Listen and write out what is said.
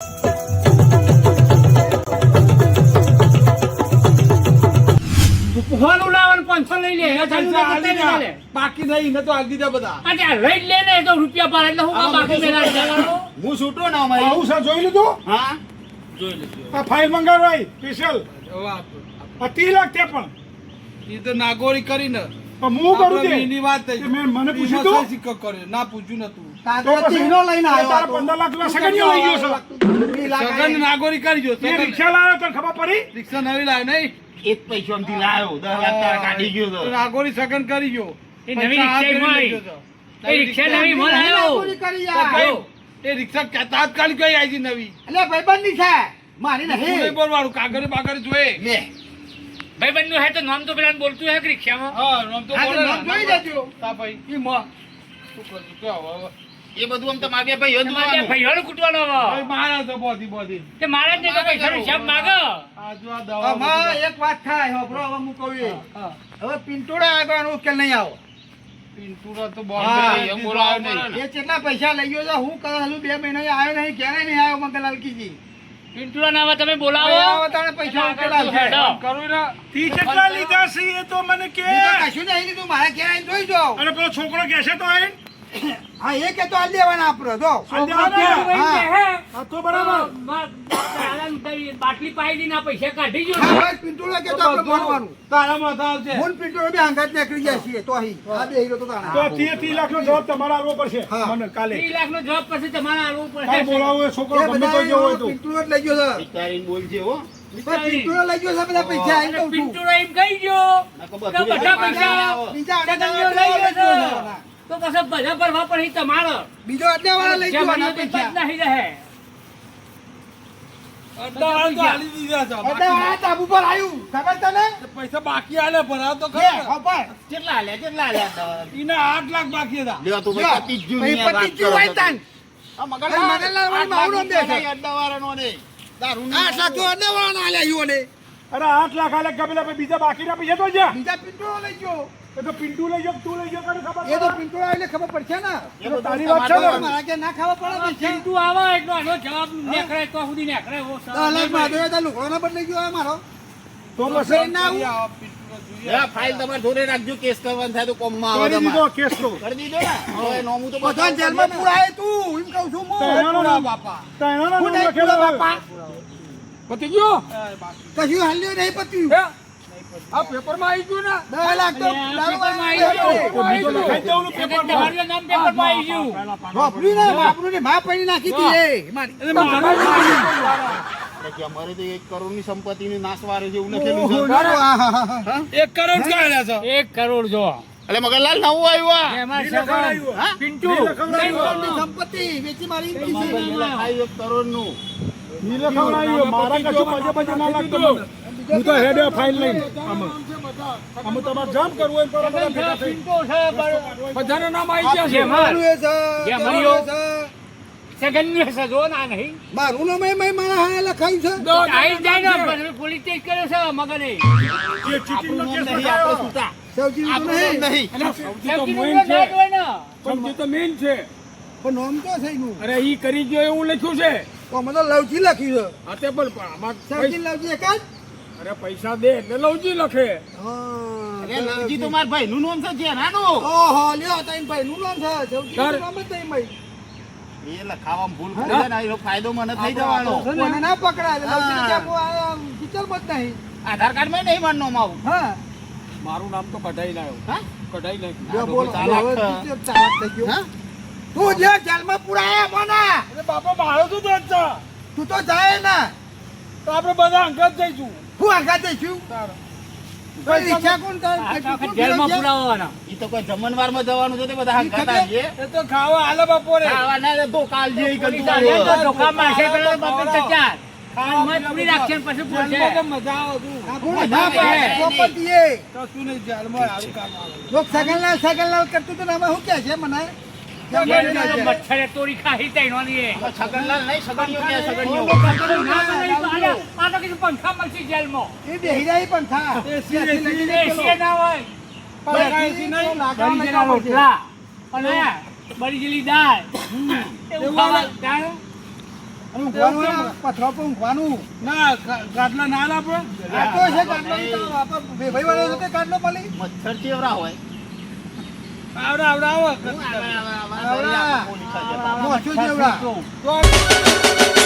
Phone ઉડાવવાનું 500 લઈ લે બાકી નહીં ને તો આલી દીધા બધા. લઈ લે ને તો રૂપિયા પાડે એટલે હું કામ બાકી મેળા જવાનું. હું છૂટો ના મારી. આવું છે જોઈ લીધું? હા જોઈ લીધું. આ ફાઇલ મંગાવવાય સ્પેશિયલ. આ 3 લાખ તે પણ એ તો નાગોરી કરીને પણ હું કરું તે એની વાત થઈ. તે મેં મને પૂછ્યું તું? સિક્કો કર્યો ના પૂછ્યું નતું. તો પછી લઈને આવ્યો તારા 15 લાખ રૂપિયા સગનીઓ લઈ ગયો છે. સગન નાગોરી કરી ગયો. તે રિક્ષા લાવ્યો તને ખબર પડી? રિક્ષા નવી લાવ્યો નહીં. એક પૈસો આમથી લાવ્યો 10 લાખ તારા કાઢી ગયો તો. નાગોરી સગન કરી ગયો. એ નવી રિક્ષા મળી. એ રિક્ષા નવી મળાયો. એ રિક્ષા તાત્કાલિક કઈ આવી નવી. એટલે ભાઈબંધી છે મારી નહીં. બોલવાળું કાગળ બાગળ જોઈ. લે ભાઈબંધ નું હે તો નામ તો પેલા બોલતું હે કે રિક્ષામાં. હા નામ તો હા, તો બોલે. નામ જોઈ દેજો. તા ભાઈ ઈ માં શું કરતું કે હવે એ બધું આમ તમારે બે ભાઈઓ તમારે ત્યાં જોવાનું. ભાઈઓને કૂટવાનો ભાઈ હવે. મારા તો બોધી તે મારા જ નહીં તો પૈસાનો હિસાબ માગો. આ જો આ દવા આમાં એક વાત થાય હોભળો હવે હું કહું એ. હા હવે પિંટોડા આગળ ઉકેલ નહીં આવો. પિન્ટુરા તો હા, બોલ એમ બોલાવે નહીં. એ કેટલા પૈસા લઈ ગયો છે હું કદાચ હજુ 2 મહિના આવ્યો નહીં ક્યારે નહીં આવ્યો મંગલાલ કીજી. પિન્ટુલા નાવા તમે હવે બોલાવો. આવો તાણે પૈસા ઉકેલ આવશે. હેડો. કરું ને તી કેટલા લીધા છે એ તો મને કે. હું તો કશું નહીં લીધું મારા ઘેર આવીને જોઈ જાઓ. અને પેલો છોકરો કહેશે તો આઈને હા એ કે તો આલી દેવાના આપડે જો. આ દેવાના. હા. આ તો બરાબર. બાટલી પાઈ દીને આ પૈસા કાઢી ગયો. હા, બસ પિંટોડા કે તો આપણે માનવાનું. તારા માથા આવશે. હું ને પિંટોડો બે આંગત નીકળી જાય છીએ તો અહીં. આ બે હીરો તો તાણા. તો 30 લાખ નો જવાબ તમારે આપવો પડશે હા. મને કાલે. 3 લાખનો જવાબ પછી તમારે આલવું પડે. કાલ બોલાવો એ છોકરો એ ગમે તો જેવો હોય બધા તો. પિંટોડો જ લઈ ગયો છે. વિચારીને બોલજે હો. બસ પિંટોડો લઈ ગયો છે બધા પૈસા આવીને કહું છું. પિન્ટુડો એમ કહી ગયો નકર કે બધું બધા એક પૈસા આવો. બીજા સગનીઓ અડધા લઈ ગયો લઈ છે. ગયો. તો પછી બધા ભરવા પડે તમારે. બીજો અડધા લઈ જે ગયો મને તો પૈસા. નહીં રહે. અડધા વાળા તો આલી દીધા છે. અડધા વાળા તાબુ પર આવ્યું ખબર તને પૈસા બાકી આલે ભરાવ તો લે, ખરા. ખબર. કેટલા લે કેટલા લે ઈને 8 લાખ બાકી હતા. લ્યો તું ભાઈ પતિ જ ભાઈ જૂની વાત પતિ જ હોય કરો તાન. આ મગનલાલ વાળી માવડો દે છે. અડ્ડાવાળાનો નહીં. દારૂ આ સાચો અડધા વાળા આલ્યા યુઓને. અરે 8 લાખ આલે કબેલા પછી બીજા બાકીના પૈસા તો જ્યાં. બીજા પિંટોળો લઈ ગયો. એ તો પિન્ટુ લઈ ગયો તું લઈ ગયો કને ખબર એ તો પડે? પિંટોળો એટલે ખબર પડશે ને. એ બધું તારી વાત છે ને? તમારું મારા કે ના ખાવા પડે પૈસા. પિન્ટુ આવે એટલો આનો જવાબ નેકળે તો સુધી નેકળે એવો સવાલ દસ લાખ નહીં માં ભાઈ. તો લુગડોનો બદલાઈ ગયો આ મારો. તો ફેર પછી ના આવું. આ પિન્ટુરા જોઈએ. એ ફાઇલ તમારે જોડે રાખજો કેસ કરવાનું થાય તો કોમમાં આવે કરી દીધો તમારે. કેસ તો. કરી દીધો ને તો એ નોમું તો બધા જેલમાં પુરાય તું એમ કહું છું હું. તૈયારો પૂરા નામ બાપા. તૈયારો નામ હું નહીં લખેલો પુરા હોય. બાપા. પતી ગયો. કશું હાલ્યું નહીં પત્યું. આ પેપરમાં આવી ગયું ને. 10 લાખ તો અને આ દારૂ પેપરમાં વાળા આવી તો ગયું. બીજો લખાઈ દેવાનું પેપર તમારું નામ પેપરમાં આવી ગયું. વાપર્યું ને વાપર્યું ને માં પડી નાખી હતી એ મારી. એટલે કે અમારે તો 1 કરોડની સંપત્તિની નાશવારે જેવું લખેલું છે. હા, હા, હા, હા. 1 કરોડ કાઢ્યા છે. 1 કરોડ જો. એટલે મગનલાલ નવું આવ્યું આ. એમાં નહીં લખાયું. સગન, હા? પિન્ટુ નહીં લખાયું. ત્રણ કરોડની સંપત્તિ વેચી મારી એમ કીધી. લખાયું 1 કરોડનું. ઈ લખાવડાવ્યો. મારા કશું પજે ના લાગતો મને. હું તો હેડે ફાઇલ લઈને આમાં તમારે જામ કરવું હોય તો બધા ભેગા થઈ. પિન્ટુ છે બરાબર. બધાના નામ આવી ગયા છે. મારું એ છે, જે મારું મળ્યો. એ છે. સગનનું હશે, જો ના નહીં. મારું નામ એ મારા હારે લખાયું છે. આઈ જાય ને પછી પોલીસ કેસ કર્યો છે મગને. જે ચીટિંગનો આપણું કેસ નામ નહીં, લખાયો. આપણે છૂટા. સૌથી મોટું આપણું નામ નહીં. નહીં. સૌથી મોટો ડેટ હોય ને. સમજી તો મેન છે. પણ નામ તો છે એનું. અરે ઈ કરી ગયો એવું લખ્યું છે. તો અમે તો લવજી લખ્યું છે. આ તે પણ આમાં સૌથી લવજી એક જ? અરે પૈસા દે એટલે લવજી લખે. હા. અરે લવજી તો મારા ભાઈનું નામ છે જેનાનું. ઓહો, લ્યો તારી ભાઈનું નામ છે. સૌથી નામ જ નહીં ભાઈ. એ લખાવામાં ભૂલ કરી છે ને એનો ફાયદો મને થઈ જવાનો. મને ના પકડાય. લવજીને ક્યાં બહુ આ વિચારમાં જ નહીં. આધાર કાર્ડમાં નહીં મારું નામ આવું. હા. મારું નામ તો કઢાઈ લાવ્યો. હા? કઢાઈ નાખ્યું. જો આ તો બોલો, ચાલાક હવે છે. બીજો ચાલાક થઈ ગયો. હા? તું જે જેલમાં પુરાયા કોના? અરે બાપા મારો શું દોષ છે? તું તો જાય ને. તો આપણે બધા અંગત જઈશું. હું આગળ જઈશું. કોઈ રિક્ષા કોણ તાર? આ તો આખા કોણ જેલમાં ફેરવશે? પુરાવાના. ઈ તો કોઈ જમણવારમાં જવાનું છે તે બધા હંગાત ખબર? આવીએ. એ તો ખાવા હાલે બપોરે. ખાવાના તો કાલ જે ઈ પોલીસ કરતું આવે તો હોય. ધોકામાં હશે પેલો બાપે ચચાર. ખાવામાં પૂરી રાખશે ને પછી જેલમાં બોલશે. તો મજા આવે તું. આ કોણ બધા હતા? આવે. પ્રોપર્ટી એ. કશું નહીં જેલમાં સારું કામ આવે. લોક સગનલાલ કરતું હતું ને આમાં શું કહે છે મને? જેલમાં તો મચ્છરે તોડી ખાઈ તૈનોની એ. હવે છગનલાલ નહીં, સગનિયો કે સગનિયો. આ તો કીધું પંખા મળશે જેલમાં. એ બેહીરાઈ પણ થા. એસી, ત્યાંથી લઈને એસી ના હોય. ત્યાંથી નહીં. લાકડામાં બળી ગયેલા કામ છે. રોટલા અને બળી ગયેલી દાળ એવું ખાવા જાણે. અને ઊંઘવાનું હોય ને, પથરા પર ઊંઘવાનું. ના ગાટલા ના લાપો આ તો છે ગાટલો ની તો આપણે ભાઈવાળો હતો ગાટલો પલી. મચ્છર ચેવરા હોય આવડા આવડા આવો હું આવે, આવે, આવે, આવે, આવડા. પોલીસ આવે. મોચું જેવડા. તો